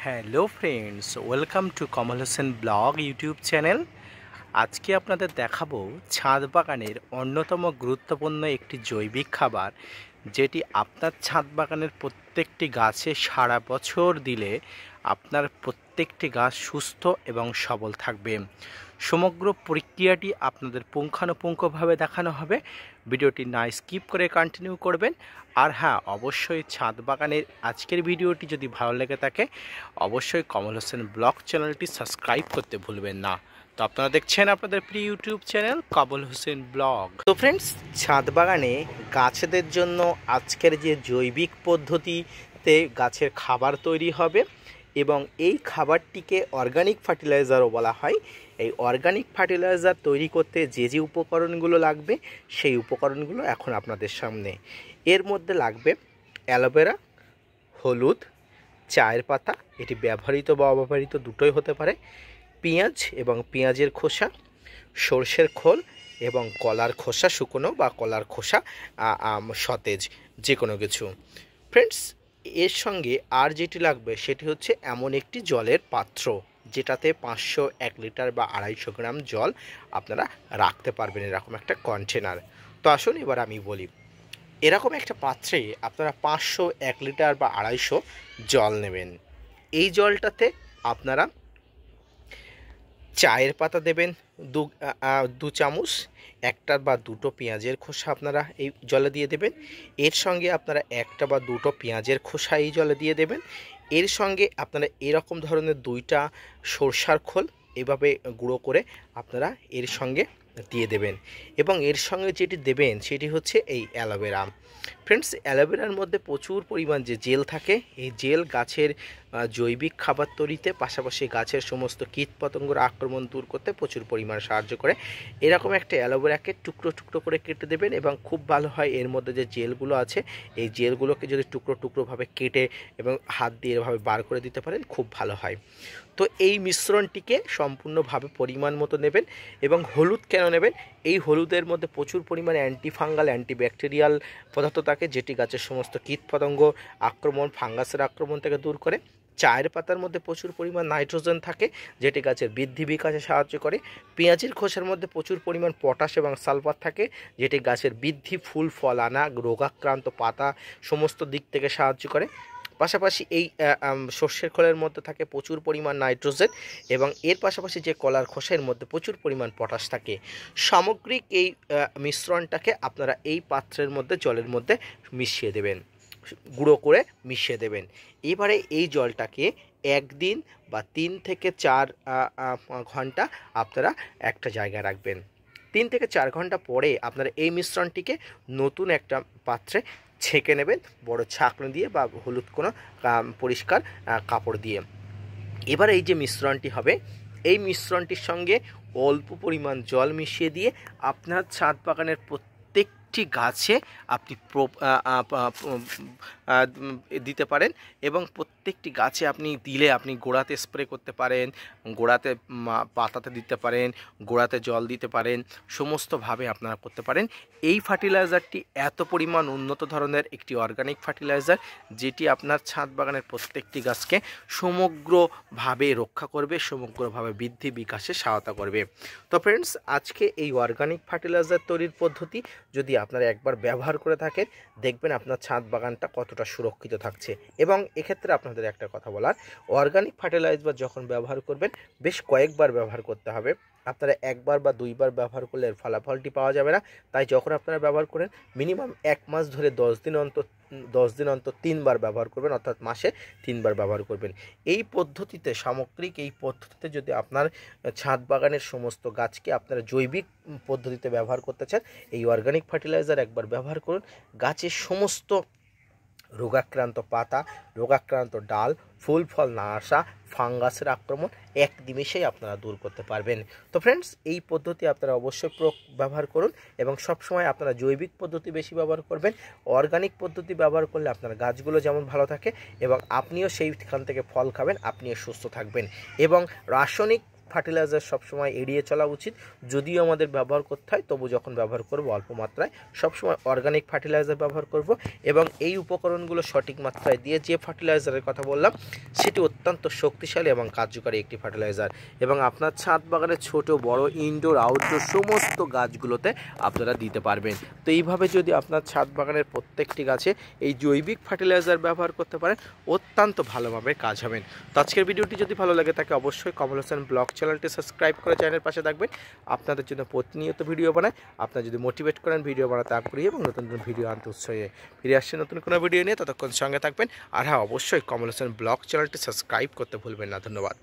Hello friends, welcome to Kamal Hossain blog YouTube channel. আজকে আপনাদের দেখাবো ছাদ বাগানের অন্যতম গুরুত্বপূর্ণ একটি জৈবিক খাবার, যেটি আপনার ছাদ বাগানের প্রত্যেকটি গাছে সারা বছর দিলে আপনার প্রত্যেকটি গাছ সুস্থ এবং সবল থাকবে। সমগ্র প্রক্রিয়াটি আপনাদের পুঙ্খানুপুঙ্খভাবে দেখানো হবে। ভিডিওটি না স্কিপ করে কন্টিনিউ করবেন। আর হ্যাঁ, অবশ্যই ছাদ বাগানের আজকের ভিডিওটি যদি ভালো লেগে থাকে অবশ্যই কমল হোসেন ব্লগ চ্যানেলটি সাবস্ক্রাইব করতে ভুলবেন না। তো আপনারা দেখছেন আপনাদের প্রিয় ইউটিউব চ্যানেল কমল হোসেন ব্লগ। তো ফ্রেন্ডস, ছাদ বাগানে গাছেদের জন্য আজকের যে জৈবিক পদ্ধতিতে গাছের খাবার তৈরি হবে এবং এই খাবারটিকে অর্গানিক ফার্টিলাইজারও বলা হয়। এই অর্গানিক ফার্টিলাইজার তৈরি করতে যে যে উপকরণগুলো লাগবে সেই উপকরণগুলো এখন আপনাদের সামনে। এর মধ্যে লাগবে অ্যালোভেরা, হলুদ, চায়ের পাতা, এটি ব্যবহৃত বা অব্যবহৃত দুটোই হতে পারে, পেঁয়াজ এবং পেঁয়াজের খোসা, সর্ষের খোল এবং কলার খোসা শুকনো বা কলার খোসা সতেজ, যে কোনো কিছু। ফ্রেন্ডস, এর সঙ্গে আর যেটি লাগবে সেটি হচ্ছে এমন একটি জলের পাত্র যেটাতে 500, 1 লিটার বা 250 গ্রাম জল আপনারা রাখতে পারবেন, এরকম একটা কন্টেনার। তো আসুন এবার আমি বলি। এরকম একটা পাত্রে আপনারা 500, 1 লিটার বা 250 জল নেবেন। এই জলটাতে আপনারা চায়ের পাতা দেবেন দু চামচ, একটা বা দুটো পেঁয়াজের খোসা আপনারা এই জলে দিয়ে দেবেন। এর সঙ্গে আপনারা একটা বা দুটো পেঁয়াজের খোসা এই জলে দিয়ে দেবেন। এর সঙ্গে আপনারা এরকম ধরনের 2টা সরষার খোল এভাবে গুঁড়ো করে আপনারা এর সঙ্গে দিয়ে দেবেন। এবং এর সঙ্গে যেটি দেবেন সেটি হচ্ছে এই অ্যালোভেরা। ফ্রেন্ডস, অ্যালোভেরার মধ্যে প্রচুর পরিমাণ যে জেল থাকে, এই জেল গাছের জৈবিক খাবার তৈরিতে, পাশাপাশি গাছের সমস্ত কীটপতঙ্গর আক্রমণ দূর করতে প্রচুর পরিমাণে সাহায্য করে। এরকম একটা অ্যালোভেরাকে টুকরো টুকরো করে কেটে দেবেন এবং খুব ভালো হয় এর মধ্যে যে জেলগুলো আছে এই জেলগুলোকে যদি টুকরো টুকরোভাবে কেটে এবং হাত দিয়ে এভাবে বার করে দিতে পারেন খুব ভালো হয়। তো এই মিশ্রণটিকে সম্পূর্ণভাবে পরিমাণ মতো নেবেন। এবং হলুদ কেন নেবেন? এই হলুদের মধ্যে প্রচুর পরিমাণে অ্যান্টিফাঙ্গাল, অ্যান্টিব্যাকটেরিয়াল পদার্থ থাকে, যেটি গাছের সমস্ত কীটপতঙ্গ আক্রমণ, ফাঙ্গাসের আক্রমণ থেকে দূর করে। চায়ের পাতার মধ্যে প্রচুর পরিমাণ নাইট্রোজেন থাকে, যেটি গাছের বৃদ্ধি বিকাশে সাহায্য করে। পেঁয়াজের খোসার মধ্যে প্রচুর পরিমাণ পটাশ এবং সালফার থাকে, যেটি গাছের বৃদ্ধি, ফুল ফল আনা, রোগাক্রান্ত পাতা সমস্ত দিক থেকে সাহায্য করে। পাশাপাশি এই সর্ষের খোলের মধ্যে থাকে প্রচুর পরিমাণ নাইট্রোজেন এবং এর পাশাপাশি যে কলার খোসার মধ্যে প্রচুর পরিমাণ পটাশ থাকে। সামগ্রিক এই মিশ্রণটাকে আপনারা এই পাত্রের মধ্যে, জলের মধ্যে মিশিয়ে দেবেন, গুঁড়ো করে মিশিয়ে দেবেন। এবারে এই জলটাকে 1 দিন বা 3 থেকে 4 ঘন্টা আপনারা একটা জায়গায় রাখবেন। 3 থেকে 4 ঘন্টা পরে আপনারা এই মিশ্রণটিকে নতুন একটা পাত্রে ছেঁকে নেবেন, বড় ছাঁকনি দিয়ে বা হলুদ কোনো পরিষ্কার কাপড় দিয়ে। এবার এই যে মিশ্রণটি হবে, এই মিশ্রণটির সঙ্গে অল্প পরিমাণ জল মিশিয়ে দিয়ে আপনার ছাদ বাগানের প্রত্যেকটি গাছে আপনি দিতে পারেন। এবং প্রত্যেকটি গাছে আপনি দিলে আপনি গোড়াতে স্প্রে করতে পারেন, গোড়াতে পাতাতে দিতে পারেন, গোড়াতে জল দিতে পারেন, সমস্তভাবে আপনারা করতে পারেন। এই ফার্টিলাইজারটি এত পরিমাণ উন্নত ধরনের একটি অর্গানিক ফার্টিলাইজার, যেটি আপনার ছাদ বাগানের প্রত্যেকটি গাছকে সমগ্রভাবে রক্ষা করবে, সমগ্রভাবে বৃদ্ধি বিকাশে সহায়তা করবে। তো ফ্রেন্ডস, আজকে এই অর্গানিক ফার্টিলাইজার তৈরির পদ্ধতি যদি আপনারা একবার ব্যবহার করে থাকেন, দেখবেন আপনার ছাদ বাগানটা কতটা সুরক্ষিত থাকছে। এবং এক্ষেত্রে আপনাদের একটা কথা বলার, অর্গানিক ফার্টিলাইজার যখন ব্যবহার করবেন বেশ কয়েকবার ব্যবহার করতে হবে। আপনারা একবার বা 2বার ব্যবহার করলে এর ফলাফলটি পাওয়া যাবে না। তাই যখন আপনারা ব্যবহার করেন মিনিমাম 1 মাস ধরে 10 দিন অন্তর 3বার ব্যবহার করবেন, অর্থাৎ মাসে 3বার ব্যবহার করবেন। এই পদ্ধতিতে, সামগ্রিক এই পদ্ধতিতে যদি আপনার ছাদ বাগানের সমস্ত গাছকে আপনারা জৈবিক পদ্ধতিতে ব্যবহার করতে চান, এই অর্গানিক ফার্টিলাইজার একবার ব্যবহার করুন। গাছের সমস্ত রোগাক্রান্ত পাতা, রোগাক্রান্ত ডাল, ফুল ফল না আসা, ফাঙ্গাসের আক্রমণ এক নিমেষেই আপনারা দূর করতে পারবেন। তো ফ্রেন্ডস, এই পদ্ধতি আপনারা অবশ্যই ব্যবহার করুন এবং সবসময় আপনারা জৈবিক পদ্ধতি বেশি ব্যবহার করবেন। অর্গানিক পদ্ধতি ব্যবহার করলে আপনার গাছগুলো যেমন ভালো থাকে এবং আপনিও সেইখান থেকে ফল খাবেন, আপনিও সুস্থ থাকবেন। এবং রাসায়নিক ফার্টিলাইজার সবসময় এড়িয়ে চলা উচিত। যদিও আমাদের ব্যবহার করতে হয়, তবু যখন ব্যবহার করব অল্প মাত্রায়, সবসময় অর্গানিক ফার্টিলাইজার ব্যবহার করব। এবং এই উপকরণগুলো সঠিক মাত্রায় দিয়ে যে ফার্টিলাইজারের কথা বললাম সেটি অত্যন্ত শক্তিশালী এবং কার্যকারী একটি ফার্টিলাইজার, এবং আপনার ছাদ বাগানে ছোট বড় ইনডোর আউটডোর সমস্ত গাছগুলোতে আপনারা দিতে পারবেন। তো এইভাবে যদি আপনার ছাদ বাগানের প্রত্যেকটি গাছে এই জৈবিক ফার্টিলাইজার ব্যবহার করতে পারেন, অত্যন্ত ভালোভাবে কাজ হবেন। তো আজকের ভিডিওটি যদি ভালো লাগে তাকে অবশ্যই কমল হোসেন ব্লগ চ্যানেলটি সাবস্ক্রাইব করে চ্যানেলের পাশে থাকবেন। আপনাদের জন্য প্রতিনিয়ত ভিডিও বানায়, আপনারা যদি মোটিভেট করেন ভিডিও বানাতে আগ্রহী এবং নতুন নতুন ভিডিও আনতে উৎসাহী ফিরে আসছে নতুন কোনো ভিডিও নিয়ে। ততক্ষণ সঙ্গে থাকবেন। আর হ্যাঁ, অবশ্যই কমল হোসেন ব্লগ চ্যানেলটি সাবস্ক্রাইব করতে ভুলবেন না। ধন্যবাদ।